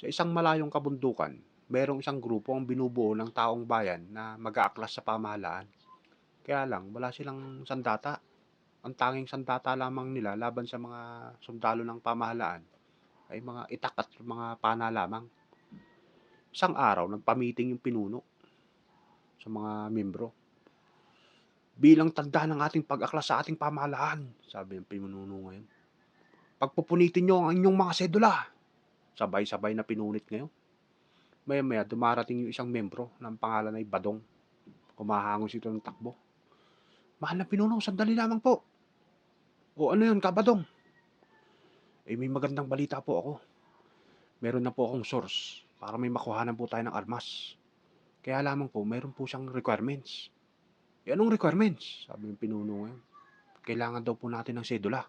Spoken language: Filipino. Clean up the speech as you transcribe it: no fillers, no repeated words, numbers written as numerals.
Sa isang malayong kabundukan, merong isang grupo ang binubuo ng taong bayan na mag-aaklas sa pamahalaan. Kaya lang, wala silang sandata. Ang tanging sandata lamang nila laban sa mga sundalo ng pamahalaan ay mga itak at mga pana lamang. Isang araw, nagpa-meeting yung pinuno sa mga membro. Bilang tanda ng ating pag-aklas sa ating pamahalaan, sabi ng pinuno ngayon. Pagpupunitin nyo ang inyong mga sedula. Sabay-sabay na pinunit ngayon. Maya-maya dumarating yung isang membro ng pangalan ay Badong. Humahangos ito ng takbo. Mahal na pinuno, sandali lamang po. O ano yun, Kabadong? Eh may magandang balita po ako. Meron na po akong source para may makuhanan po tayo ng armas. Kaya lamang po, meron po siyang requirements. Eh anong requirements? Sabi ng pinuno ngayon. Kailangan daw po natin ng sedula.